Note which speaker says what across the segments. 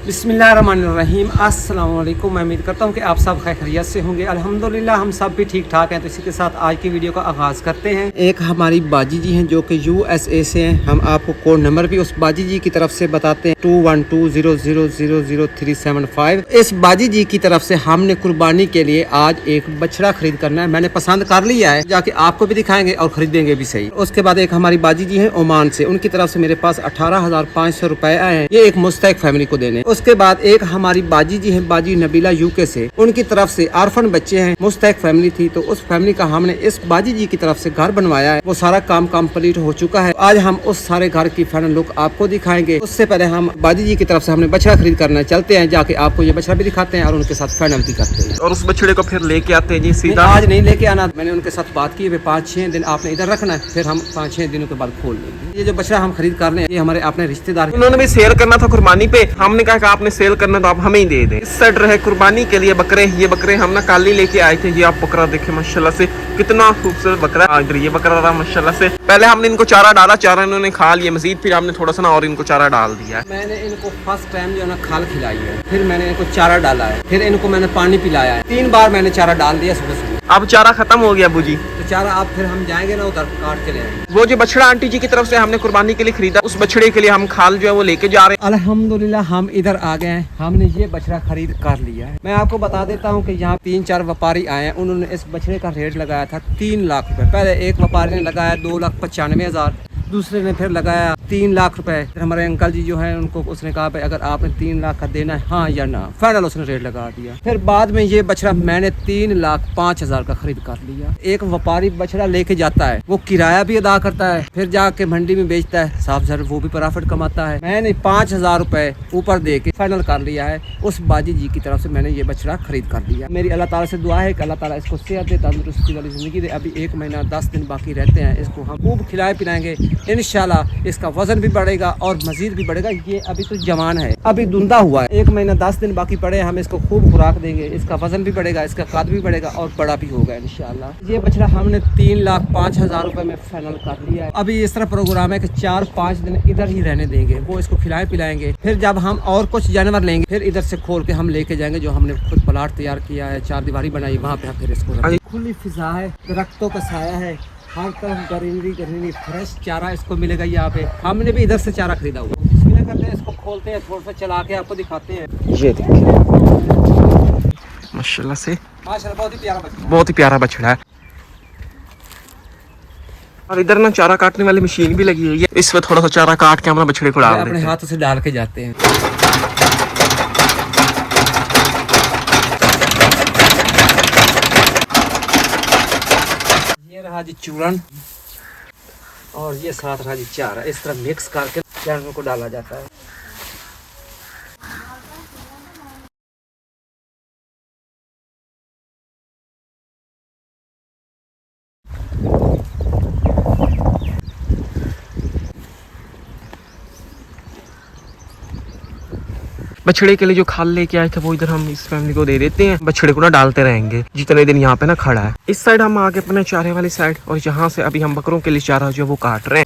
Speaker 1: बिस्मिल्लाहिर्रहमानिर्रहीम। अस्सलाम वालेकुम। मैं उम्मीद करता हूँ कि आप सब खैरियत से होंगे। अल्हम्दुलिल्लाह हम सब भी ठीक ठाक हैं। तो इसी के साथ आज की वीडियो का आगाज़ करते हैं। एक हमारी बाजी जी हैं जो कि USA से हैं। हम आपको कोड नंबर भी उस बाजी जी की तरफ से बताते हैं 2120000375। इस बाजी जी की तरफ से हमने कुर्बानी के लिए आज एक बछड़ा खरीद करना है। मैंने पसंद कर लिया है, जाके आपको भी दिखाएंगे और खरीदेंगे भी सही। उसके बाद एक हमारी बाजी जी हैं ओमान से, उनकी तरफ से मेरे पास 18,500 रुपए आए हैं। ये एक मुस्तैक फैमिली को देने। उसके बाद एक हमारी बाजी जी हैं, बाजी नबीला UK से, उनकी तरफ से आर्फन बच्चे हैं, मुस्तैक फैमिली थी। तो उस फैमिली का हमने इस बाजी जी की तरफ से घर बनवाया है। वो सारा काम कंप्लीट हो चुका है। आज हम उस सारे घर की फाइनल लुक आपको दिखाएंगे। उससे पहले हम बाजी जी की तरफ से हमने बछड़ा खरीद करना है। चलते हैं, जाके आपको ये बछड़ा भी दिखाते हैं और उनके साथ फाइनल भी करते हैं।
Speaker 2: और उस बछड़े को फिर लेके आते हैं जी सीधा।
Speaker 1: आज नहीं लेके आना, मैंने उनके साथ बात की है। 5-6 दिन आपने इधर रखना है, फिर हम 5-6 दिनों के बाद खोल लेंगे। ये जो बछड़ा हम खरीद कर रहे हैं, ये हमारे अपने रिश्तेदार।
Speaker 2: उन्होंने भी सेल करना था कुर्बानी पे। हमने कहा कि आपने सेल करना तो आप हमें ही दे दें। इस साइड रहे कुर्बानी के लिए बकरे। ये बकरे हम ना कल ही लेके आए थे। ये आप बकरा देखे माशाल्लाह से, कितना खूबसूरत बकरा। इधर ये बकरा रहा माशाल्लाह से। पहले हमने इनको चारा डाला, चारा इन्होंने खा लिया मजीद, फिर हमने थोड़ा सा ना और इनको चारा डाल दिया है।
Speaker 1: मैंने इनको फर्स्ट टाइम जो है ना खाल खिलाई है, फिर मैंने इनको चारा डाला है, फिर इनको मैंने पानी पिलाया है। 3 बार मैंने चारा डाल दिया सुबह सुबह।
Speaker 2: अब चारा खत्म हो गया अबू जी।
Speaker 1: तो चारा अब फिर हम जाएंगे ना उधर काट के ले आएंगे।
Speaker 2: वो जो बछड़ा आंटी जी की तरफ से हमने कुर्बानी के लिए खरीदा, उस बछड़े के लिए हम खाल जो है वो लेके जा रहे हैं।
Speaker 1: अल्हम्दुलिल्लाह हम इधर आ गए हैं। हमने ये बछड़ा खरीद कर लिया है। मैं आपको बता देता हूँ कि यहाँ 3-4 व्यापारी आए हैं। उन्होंने इस बछड़े का रेट लगाया था 3 लाख रुपए। पहले एक व्यापारी ने लगाया 2,95,000, दूसरे ने फिर लगाया 3 लाख रुपए। फिर हमारे अंकल जी जो हैं उनको उसने कहा भाई अगर आपने 3 लाख का देना है हाँ या ना, फाइनल उसने रेट लगा दिया। फिर बाद में ये बछड़ा मैंने 3,05,000 का खरीद कर लिया। एक व्यापारी बछड़ा लेके जाता है, वो किराया भी अदा करता है, फिर जाके मंडी में बेचता है, साफ सर वो भी प्रॉफिट कमाता है। मैंने 5,000 रुपए ऊपर दे के फाइनल कर लिया है। उस बाजी जी की तरफ से मैंने ये बछड़ा खरीद कर लिया। मेरी अल्लाह ताला से दुआ है कि अल्लाह ताला इसको सेहत दे, तंदुरुस्ती वाली जिंदगी दे। अभी 1 महीना 10 दिन बाकी रहते हैं। इसको हम खूब खिलाए पिलाएंगे इंशाल्लाह। इसका वजन भी बढ़ेगा और मजीद भी बढ़ेगा। ये अभी तो जवान है, अभी धुंधा हुआ है। 1 महीना 10 दिन बाकी पड़े, हम इसको खूब खुराक देंगे। इसका वजन भी बढ़ेगा, इसका कद भी बढ़ेगा और बड़ा भी होगा इंशाल्लाह। ये बछड़ा हमने 3,05,000 रुपए में फाइनल कर लिया है। अभी इस तरह प्रोग्राम है कि 4-5 दिन इधर ही रहने देंगे। वो इसको खिलाए पिलाएंगे, फिर जब हम और कुछ जानवर लेंगे फिर इधर से खोल के हम लेके जाएंगे। जो हमने खुद प्लाट तैयार किया है, 4 दीवारी बनाई, वहाँ पे फिर इसको खुली फिजा है, दरख्तों का साया है, हर तरफ ग्रीनरी फ्रेश चारा इसको मिलेगा यहाँ पे। हमने भी इधर से चारा खरीदा हुआ। इसमें करते हैं, इसको खोलते हैं, थोड़ा सा चला के आपको दिखाते हैं।
Speaker 2: ये देखिए माशाल्लाह से,
Speaker 1: माशाल्लाह बहुत ही प्यारा बछड़ा,
Speaker 2: बहुत ही प्यारा बछड़ा है। और इधर ना चारा काटने वाली मशीन भी लगी हुई है। इसमें थोड़ा सा चारा काट के हम बछड़े को डाल देते हैं।
Speaker 1: अपने हाथों से डाल के जाते हैं। ये रहा जी चूरन और ये साथ रहा जी चारा। इस तरह मिक्स करके जानवरों को डाला जाता है।
Speaker 2: बछड़े के लिए जो खाल लेके आए थे वो इधर हम इस फैमिली को दे देते हैं। बछड़े को ना डालते रहेंगे जितने दिन यहाँ पे ना खड़ा है। इस साइड हम आगे अपने चारे वाली साइड, और यहाँ से अभी हम बकरों के लिए चारा जो वो काट रहे हैं।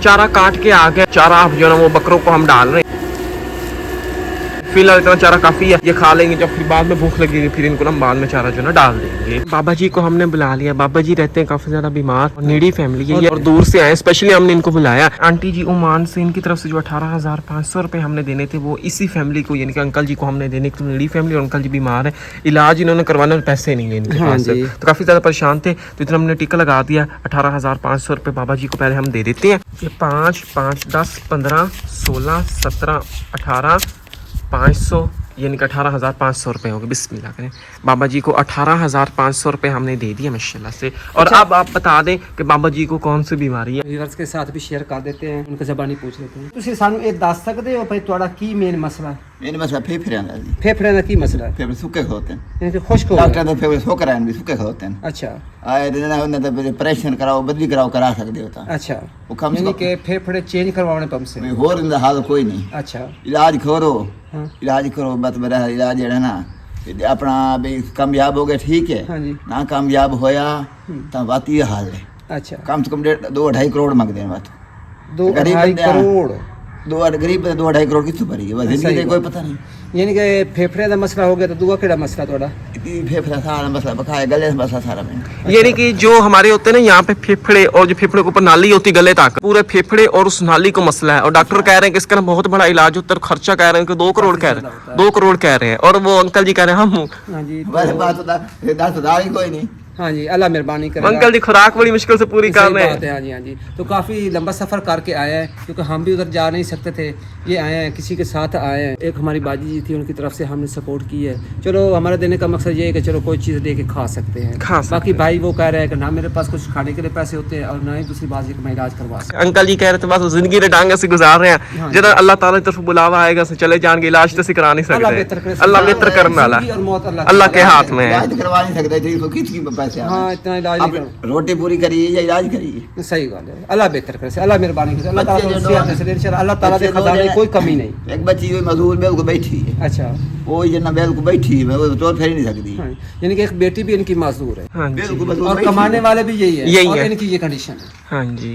Speaker 2: चारा काट के आ गए। चारा जो ना वो बकरों को हम डाल रहे हैं। फिलहाल इतना चारा काफी है, ये खा लेंगे। जब फिर बाद में भूख लगेगी फिर इनको ना बाद में चारा जो ना डाल देंगे। बाबा जी को हमने बुला लिया। बाबा जी रहते हैं काफी ज्यादा बीमार और नीडी फैमिली है और दूर से आए, स्पेशली हमने इनको बुलाया। आंटी जी ओमान से, इनकी तरफ से जो 18,500 रुपए हमने देने थे वो इसी फैमिली को, यानी कि अंकल जी को हमने देने की। नीडी फैमिली और अंकल जी बीमार है, इलाज इन्होंने करवाने में पैसे नहीं है इनके पास, तो काफी ज्यादा परेशान थे। तो इतना हमने टिका लगा दिया। 18,500 रुपए बाबा जी को पहले हम दे देते हैं। ये 5, 5, 10, 15, 16, 17, 18, 500, यानी कि 18,500 रुपये हो गए। बिस्मिल्लाह करें। बाबा जी को 18,500 रुपये हमने दे दिए माशाल्लाह से। और
Speaker 1: अच्छा।
Speaker 2: अब आप बता दें कि बाबा जी को कौन सी बीमारी है।
Speaker 1: व्यूअर्स के साथ भी शेयर कर देते हैं, उनका ज़बानी पूछ लेते हैं। ਤੁਸੀਂ ਸਾਨੂੰ ਇਹ ਦੱਸ ਸਕਦੇ ਹੋ ਭਾਈ ਤੁਹਾਡਾ ਕੀ ਮੇਨ ਮਸਲਾ ਹੈ?
Speaker 3: मैंने मसला फेफड़ियां का जी।
Speaker 1: फेफड़े का की मसला है?
Speaker 3: फेफड़े सूखे होते हैं,
Speaker 1: यानी कि खुश्क हो
Speaker 3: डॉक्टर
Speaker 1: गया।
Speaker 3: तो फेफड़े सूख रहे हैं भी सूखे होते हैं।
Speaker 1: अच्छा
Speaker 3: आए दिन ना उन्हें तो ऑपरेशन कराओ बदली कराओ करा सकते होता।
Speaker 1: अच्छा,
Speaker 3: वो कम से
Speaker 1: यानी
Speaker 3: कम
Speaker 1: कि फेफड़े चेंज करवाने पंप से।
Speaker 3: और इनका हाल कोई नहीं।
Speaker 1: अच्छा
Speaker 3: इलाज करो,
Speaker 1: हाँ
Speaker 3: इलाज करो, बस मेरा इलाज जो है ना अपना भी कामयाब हो गया ठीक है,
Speaker 1: हाँ जी।
Speaker 3: ना कामयाब होया तो बात ये हाल है।
Speaker 1: अच्छा,
Speaker 3: कम से कम 2-2.5 करोड़ मंगते हैं बात।
Speaker 1: 2-2.5 करोड़?
Speaker 3: गरीब 2-2.5 करोड़ कितों भरी बस
Speaker 1: सही
Speaker 3: जिंदगी कोई
Speaker 1: बात।
Speaker 3: पता नहीं।
Speaker 1: यानी कि फेफड़े का मसला हो गया तो दूआ केड़ा मसला थोड़ा?
Speaker 3: फेफड़ा सारा मसला बकाया गले से मसला सारा में।
Speaker 2: यानी कि जो हमारे होते हैं ना यहाँ पे फेफड़े, और जो फेफड़े के ऊपर नाली होती है गले तक, पूरे फेफड़े और उस नाली को मसला है। और डॉक्टर कह रहे हैं कि इसका ना बहुत बड़ा इलाज होता है, खर्चा कह रहे हैं कि 2 करोड़ कह रहे हैं, 2 करोड़ कह रहे हैं। और वो अंकल जी कह रहे हैं हम।
Speaker 1: हाँ जी,
Speaker 3: बस बात होता 10,000 ही कोई नहीं।
Speaker 1: हाँ जी, अल्लाह मेहरबानी करेगा।
Speaker 2: अंकल जी खुराक बड़ी मुश्किल से पूरी कर
Speaker 1: सही
Speaker 2: रहे
Speaker 1: बात
Speaker 2: हैं।
Speaker 1: है। हाँ जी, हाँ जी। तो काफ़ी लंबा सफ़र करके आया है, क्योंकि हम भी उधर जा नहीं सकते थे। ये आए हैं, किसी के साथ आए हैं। एक हमारी बाजी जी थी, उनकी तरफ से हमने सपोर्ट की है। चलो हमारा देने का मकसद ये है कि चलो कोई चीज़ दे के खा सकते हैं।
Speaker 2: खा सकते
Speaker 1: बाकी भाई वो कह रहे हैं कि ना मेरे पास कुछ खाने के लिए पैसे होते हैं, और ना ही दूसरी बाजी का मैं इलाज करवा सकता।
Speaker 2: अंकल जी कह रहे थे बस जिंदगी ने डांगे से गुजार रहे हैं।
Speaker 1: हाँ
Speaker 2: जब अल्लाह ताला की तरफ बुलावा आएगा से चले जाएंगे, इलाज तो करा नहीं
Speaker 1: अल्लाह बेहतर
Speaker 2: सकते।
Speaker 1: करे।
Speaker 2: अल्लाह बेहतर करने वाला
Speaker 1: जिंदगी और मौत
Speaker 2: अल्लाह के हाथ में है।
Speaker 3: इलाज करवा नहीं सकते थे तो किसकी पैसे आए?
Speaker 1: हाँ, इतना इलाज
Speaker 3: आप
Speaker 1: नहीं कर।
Speaker 3: रोटी पूरी करिए या इलाज करिए।
Speaker 1: सही बात है। अल्लाह बेहतर करे, अल्लाह मेहरबानी करे। अल्लाह ताला
Speaker 3: बच्चे
Speaker 1: तो
Speaker 3: जो
Speaker 1: सेहत
Speaker 3: दो-
Speaker 1: दे, इंशाल्लाह अल्लाह ताला के
Speaker 3: बच्चे दो
Speaker 1: खजाने
Speaker 3: जने-
Speaker 1: कोई कमी नहीं।
Speaker 3: एक बच्ची हुई मजदूर बेल को बैठी है,
Speaker 1: अच्छा
Speaker 3: वो जना बेल को बैठी है, वो तो फेर नहीं सकती।
Speaker 1: हाँ, यानी कि एक बेटी भी इनकी माजूर है,
Speaker 2: हाँ
Speaker 3: बेल
Speaker 2: जी,
Speaker 3: को मजदूर
Speaker 1: और
Speaker 3: बैठी
Speaker 1: कमाने
Speaker 3: है।
Speaker 1: वाले भी यही है,
Speaker 2: यही
Speaker 1: और
Speaker 2: है।
Speaker 1: इनकी ये कंडीशन है।
Speaker 2: हाँ जी।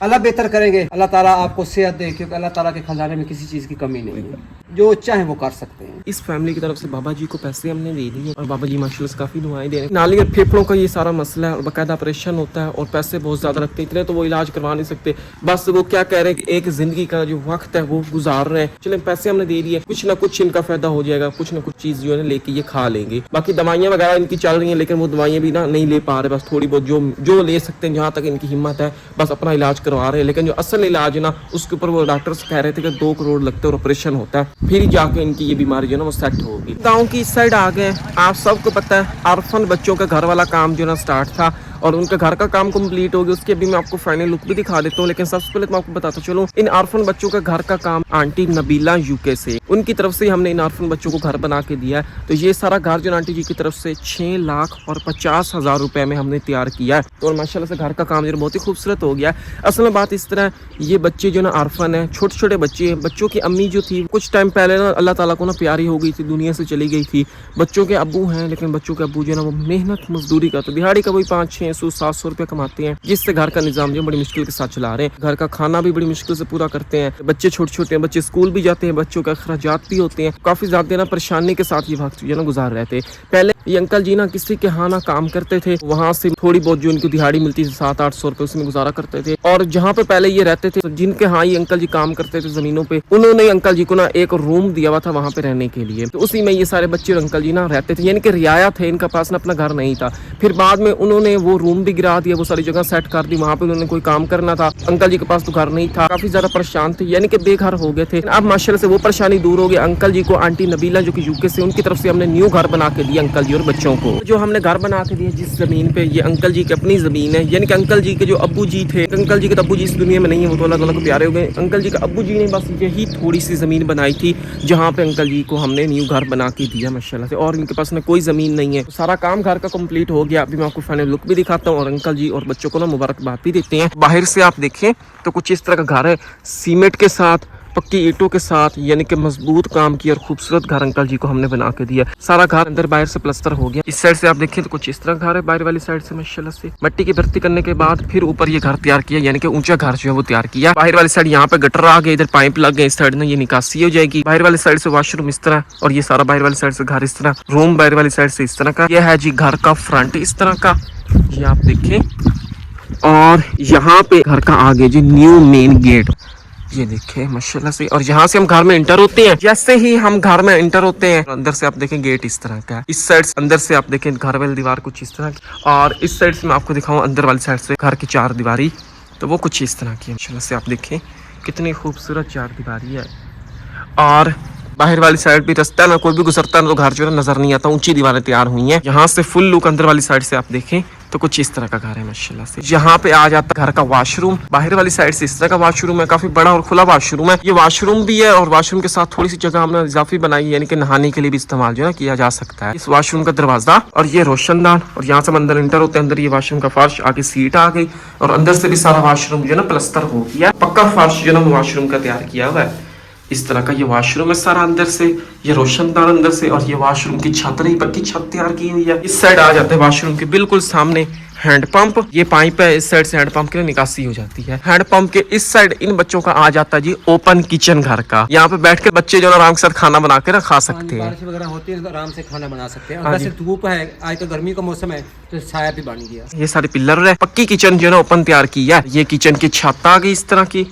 Speaker 1: अल्लाह बेहतर करेंगे, अल्लाह ताला आपको सेहत दे, क्योंकि अल्लाह ताला के खजाने में किसी चीज़ की कमी नहीं है। जो चाहे वो कर सकते हैं।
Speaker 2: इस फैमिली की तरफ से बाबा जी को पैसे हमने दे दिए, और बाबा जी माशाल्लाह से काफ़ी दुआएं दे रहे हैं। नाली और फेफड़ों का ये सारा मसला है, और बाकायदा ऑपरेशन होता है, और पैसे बहुत ज़्यादा लगते हैं, इतने तो वो इलाज करवा नहीं सकते। बस वो क्या कह रहे हैं कि एक ज़िंदगी का जो वक्त है वो गुजार रहे हैं। चलें पैसे हमने दे दिए, कुछ ना कुछ इनका फ़ायदा हो जाएगा, कुछ ना कुछ चीज़ जो है ना लेके ये खा लेंगे। बाकी दवाइयाँ वगैरह इनकी चल रही हैं, लेकिन वो दवाइयाँ भी ना नहीं ले पा रहे, बस थोड़ी बहुत जो ले सकते हैं, जहाँ तक इनकी हिम्मत है बस अपना इलाज करवा रहे हैं। लेकिन जो असल इलाज है ना उसके ऊपर वो डॉक्टर्स कह रहे थे कि 2 करोड़ लगते हैं, और ऑपरेशन होता है, फिर जाके इनकी ये बीमारी जो है ना वो सेट होगी। गाँव की इस साइड आ गए। आप सबको पता है ऑर्फन बच्चों का घर वाला काम जो है ना स्टार्ट था, और उनका घर का काम कंप्लीट हो गया। उसकी अभी मैं आपको फाइनल लुक भी दिखा देता हूँ, लेकिन सबसे पहले तो मैं आपको बताता चलूँ, इन ऑर्फन बच्चों का घर का काम आंटी नबीला यूके से, उनकी तरफ से हमने इन ऑर्फन बच्चों को घर बना के दिया है। तो ये सारा घर जो आंटी जी की तरफ से 6,50,000 रुपए में हमने तैयार किया है। तो और माशाल्लाह से घर का काम जो है बहुत ही खूबसूरत हो गया है। असल में बात इस तरह, ये बच्चे जो ना ऑर्फन है, छोटे छोटे बच्चे हैं। बच्चों की अम्मी जो थी कुछ टाइम पहले ना अल्लाह ताला को ना प्यारी हो गई थी, दुनिया से चली गई थी। बच्चों के अब्बू हैं, लेकिन बच्चों के अब्बू जो है ना वो मेहनत मजदूरी का, तो दिहाड़ी का वही 500-600-700 रुपये कमाते हैं, जिससे घर का निजाम जो बड़ी मुश्किल के साथ चला रहे हैं। घर का खाना भी बड़ी मुश्किल से पूरा करते हैं। बच्चे छोटे छोटे हैं, बच्चे स्कूल भी जाते हैं, बच्चों का अखराजात भी होते हैं। काफ़ी ज़्यादा ना परेशानी के साथ ये वक्त जो है ना गुजार रहे थे। पहले ये अंकल जी ना किसी के यहाँ ना काम करते थे, वहाँ से थोड़ी बहुत जो इनको दिहाड़ी मिलती थी 700-800 रुपये, उसमें गुजारा करते थे। और जहाँ पे पहले ये रहते थे, जिनके यहाँ ये अंकल जी काम करते थे ज़मीनों पे, उन्होंने अंकल जी को ना एक रूम दिया हुआ था वहाँ पे रहने के लिए। तो उसी में ये सारे बच्चे और अंकल जी ना रहते थे, यानी कि रियाया थे, इनका पास ना अपना घर नहीं था। फिर बाद में उन्होंने वो रूम भी गिरा दिया, वो सारी जगह सेट कर दी, वहाँ पे उन्होंने कोई काम करना था। अंकल जी के पास तो घर नहीं था, काफी ज्यादा परेशान थे, यानी कि बेघर हो गए थे। अब माशाल्लाह से वो परेशानी दूर हो गई। अंकल जी को आंटी नबीला जो कि यूके से, उनकी तरफ से हमने न्यू घर बना के दिया अंकल जी और बच्चों को। जो हमने घर बना के दिया जिस जमीन पे, ये अंकल जी की अपनी जमीन है, यानी कि अंकल जी के जो अब्बू जी थे, अंकल जी के अब्बू जी इस दुनिया में नहीं है, वो तो अल्लाह ताला को प्यारे हो गए। अंकल जी का अब्बू जी ने बस यही थोड़ी सी जमीन बनाई थी, जहाँ पे अंकल जी को हमने न्यू घर बना के दिया माशाल्लाह से, और इनके पास ना कोई जमीन नहीं है। सारा काम घर का कंप्लीट हो गया। अभी मैं आपको फाइनल लुक भी दिखाता हूँ, और अंकल जी और बच्चों को ना मुबारकबाद भी देते हैं। बाहर से आप देखें तो कुछ इस तरह का घर है, सीमेंट के साथ, पक्की ईंटों के साथ, यानी कि मजबूत काम किया और खूबसूरत घर अंकल जी को हमने बना के दिया। सारा घर अंदर बाहर से प्लास्टर हो गया। इस साइड से आप देखें तो कुछ इस तरह घर है, बाहर वाली साइड से माशाल्लाह से मिट्टी की भर्ती करने के बाद फिर ऊपर ये घर तैयार किया, यानी कि ऊंचा घर जो है वो तैयार किया। बाहर वाली साइड यहाँ पे गटर आ गए, इधर पाइप लग गए, इस साइड में ये निकासी हो जाएगी। बाहर वाली साइड से वॉशरूम इस तरह, और ये सारा बाहर वाली साइड से घर इस तरह, रूम बाहर वाली साइड से इस तरह का। यह है जी घर का फ्रंट इस तरह का, ये आप देखें। और यहाँ पे घर का आगे जी न्यू मेन गेट, ये देखें माशाल्लाह से। और यहाँ से हम घर में इंटर होते हैं, जैसे ही हम घर में इंटर होते हैं अंदर से आप देखें गेट इस तरह का है। इस साइड अंदर से आप देखें घर वाली दीवार कुछ इस तरह की, और इस साइड से मैं आपको दिखाऊं अंदर वाली साइड से घर की 4 दीवारी, तो वो कुछ इस तरह की है माशाल्लाह से। आप देखें कितनी खूबसूरत 4 दीवारी है। और बाहर वाली साइड भी रास्ता ना कोई भी गुजरता ना तो घर जो है नजर नहीं आता, ऊंची दीवारें तैयार हुई हैं। यहाँ से फुल लुक अंदर वाली साइड से आप देखें तो कुछ इस तरह का घर है माशाल्लाह से। यहाँ पे आ जाता घर का वॉशरूम, बाहर वाली साइड से इस तरह का वॉशरूम है, काफी बड़ा और खुला वॉशरूम है। ये वॉशरूम भी है और वॉशरूम के साथ थोड़ी सी जगह हमने इजाफी बनाई है, यानी कि नहाने के लिए भी इस्तेमाल जो है किया जा सकता है। इस वॉशरूम का दरवाजा और ये रोशनदान, और यहाँ से हम अंदर इंटर होते हैं, अंदर ये वॉशरूम का फर्श आगे सीट आ गई और अंदर से भी सारा वॉशरूम जो है ना प्लस्तर हो गया, पक्का फर्श जो है ना वॉशरूम का तैयार किया हुआ है। इस तरह का ये वॉशरूम है सारा अंदर से, ये रोशनदान अंदर से, और ये वॉशरूम की छत रही पक्की छत तैयार की हुई है। इस साइड आ जाते हैं वॉशरूम के बिल्कुल सामने हैंडपंप, ये पाइप है, इस साइड से हैंडपंप की निकासी हो जाती है। हैंडपंप के इस साइड इन बच्चों का आ जाता है जी ओपन किचन घर का, यहाँ पे बैठ के बच्चे जो आराम के साथ खाना बना के खा सकते हैं।
Speaker 1: बारिश वगैरह होती है तो आराम से खाना बना सकते हैं। और वैसे धूप है, आज तो गर्मी का मौसम है तो छाया भी बन गया।
Speaker 2: ये सारे पिलर है, पक्की किचन जो है ना ओपन तैयार की है। ये किचन की छत आ गई इस तरह की,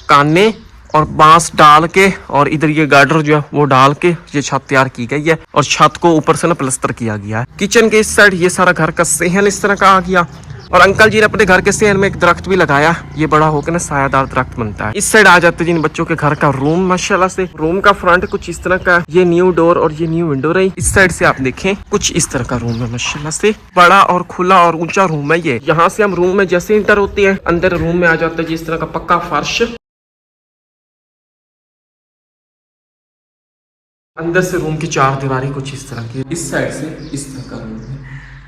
Speaker 2: काने और बांस डाल के, और इधर ये गार्डर जो है वो डाल के ये छत तैयार की गई है और छत को ऊपर से ना प्लस्तर किया गया है। किचन के इस साइड ये सारा घर का सेहन इस तरह का आ गया, और अंकल जी ने अपने घर के सेहन में एक दरख्त भी लगाया, ये बड़ा होकर ना सायादार दरख्त बनता है। इस साइड आ जाते हैं जिन बच्चों के घर का रूम माशाल्लाह से। रूम का फ्रंट कुछ इस तरह का, ये न्यू डोर और ये न्यू विंडो रही। इस साइड से आप देखें कुछ इस तरह का रूम है माशाल्लाह से, बड़ा और खुला और ऊंचा रूम है ये। यहाँ से हम रूम में जैसे इंटर होते हैं अंदर रूम में आ जाता है जिस तरह का पक्का फर्श, अंदर से रूम की चार दीवारी कुछ इस तरह की, इस साइड से इस तरह का रूम है,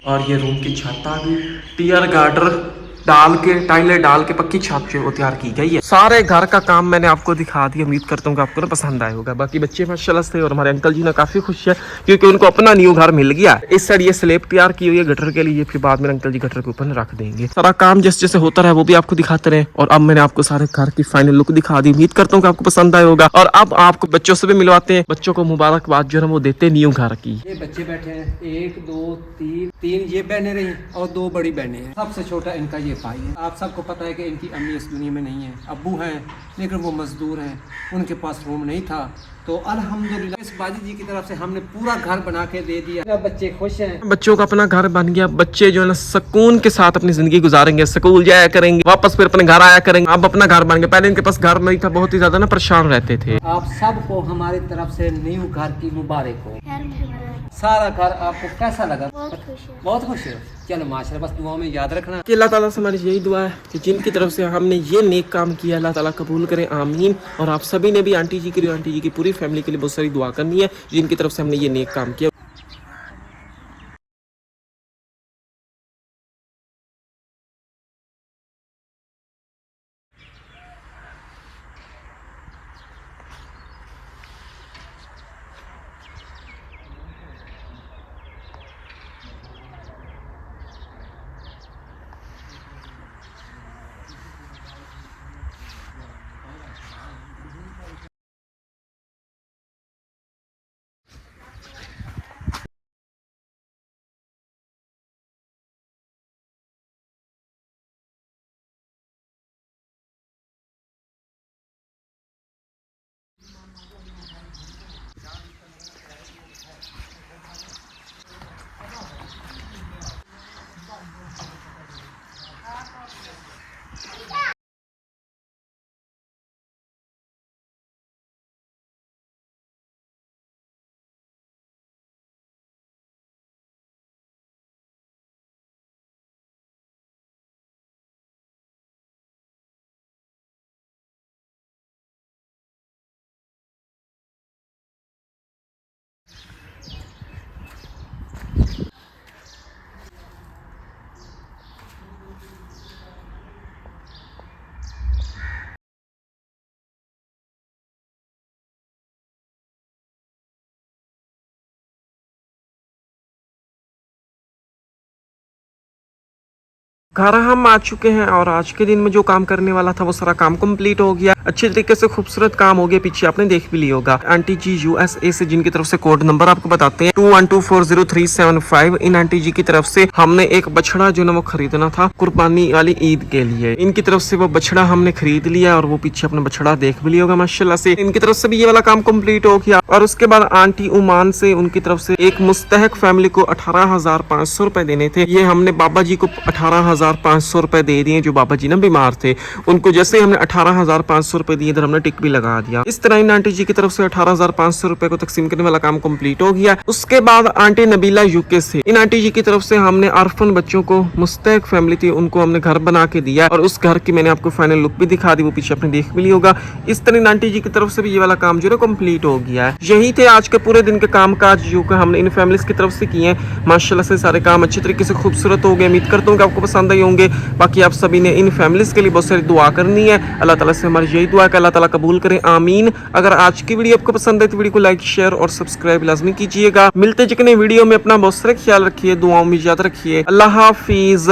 Speaker 2: और ये रूम की छत आ गई, टियर गार्डर डाल के, टाइलें डाल के पक्की छत जो वो तैयार की गई है। सारे घर का काम मैंने आपको दिखा दिया, उम्मीद करता हूँ कि आपको ना पसंद आया होगा। बाकी बच्चे माशाल्लाह से और हमारे अंकल जी ना काफी खुश है क्योंकि उनको अपना न्यू घर मिल गया। इस साइड ये स्लेब तैयार की हुई है गटर के लिए, फिर बाद में अंकल जी गटर के ऊपर रख देंगे। सारा काम जैसे जैसे होता रहा वो भी आपको दिखाते रहे, और अब मैंने आपको सारे घर की फाइनल लुक दिखा दी। उम्मीद करता हूँ कि आपको पसंद आया होगा। और अब आपको बच्चों से भी मिलवाते हैं, बच्चों को मुबारकबाद जो है वो देते न्यू घर की।
Speaker 1: ये बच्चे बैठे हैं, 1 2 3 ये बहनें रही और 2 बड़ी बहनें हैं। सबसे छोटा इनका ये भाई है। आप सबको पता है कि इनकी अम्मी इस दुनिया में नहीं है, अब्बू हैं लेकिन वो मजदूर हैं, उनके पास रूम नहीं था, तो अल्हम्दुलिल्लाह इस बाजी जी की तरफ से हमने पूरा घर बना के दे दिया। बच्चे खुश हैं,
Speaker 2: बच्चों का अपना घर बन गया। बच्चे जो है ना सुकून के साथ अपनी जिंदगी गुजारेंगे, स्कूल जाया करेंगे, वापस फिर अपने घर आया करेंगे। अब अपना घर बन गया, पहले इनके पास घर नहीं था, बहुत ही ज्यादा ना परेशान रहते थे।
Speaker 1: आप सबको हमारी तरफ से न्यू घर की मुबारक हो। सारा घर आपको कैसा लगा? बहुत खुश है। चलो माशाल्लाह, बस दुआओं में याद रखना
Speaker 2: कि अल्लाह ताला से हमारी यही दुआ है कि जिनकी तरफ से हमने ये नेक काम किया अल्लाह ताला कबूल करे, आमीन। और आप सभी ने भी आंटी जी की, आंटी जी की पूरी फैमिली के लिए बहुत सारी दुआ करनी है जिनकी तरफ से हमने ये नेक काम किया। घर हम आ चुके हैं और आज के दिन में जो काम करने वाला था वो सारा काम कंप्लीट हो गया। अच्छे तरीके से खूबसूरत काम हो गया। पीछे आपने देख भी लिया होगा। आंटी जी USA से जिनकी तरफ से कोड नंबर आपको बताते हैं 21240375। इन आंटी जी की तरफ से हमने एक बछड़ा जो ना वो खरीदना था कुर्बानी वाली ईद के लिए। इनकी तरफ से वो बछड़ा हमने खरीद लिया और वो पीछे अपना बछड़ा देख भी लिया होगा माशाल्लाह से। इनकी तरफ से भी ये वाला काम कम्प्लीट हो गया। और उसके बाद आंटी उमान से उनकी तरफ से एक मुस्तहक फैमिली को 18,500 रुपए देने थे। ये हमने बाबा जी को 18,000 18,500 रुपए दे दिए जो बाबा जी ना बीमार थे उनको। जैसे हमने 18,500 रुपए दिए, इधर हमने टिक भी लगा दिया। इस तरह इन आंटी जी की तरफ से 18,500 रुपए को तकसीम करने वाला काम कंप्लीट हो गया। उसके बाद आंटी नबीला यूके से, इन आंटी जी की तरफ से हमने ऑर्फन बच्चों को, मुस्तैक फैमिली थी उनको हमने घर बना के दिया और उस घर की मैंने आपको फाइनल लुक भी दिखा दी, वो पीछे आपने देख भी लिया होगा। इस तरह इन आंटी जी की तरफ से भी ये वाला काम जो है कंप्लीट हो गया है। यही थे आज के पूरे दिन के काम काज जो कि हमने इन फैमिलीज की तरफ से किए हैं। माशाल्लाह से सारे काम अच्छे तरीके से खूबसूरत हो गए। उम्मीद करता हूँ कि आपको पसंद आए होंगे। बाकी आप सभी ने इन फैमिलीज के लिए बहुत सारी दुआ करनी है। अल्लाह ताला से हमारी यही दुआ है कि अल्लाह ताला कबूल करे, आमीन। अगर आज की वीडियो आपको पसंद है तो वीडियो को लाइक शेयर और सब्सक्राइब लाजमी कीजिएगा। मिलते जिकने वीडियो में अपना बहुत सारा ख्याल रखिए, दुआओं में याद रखिए। अल्लाह हाफिज।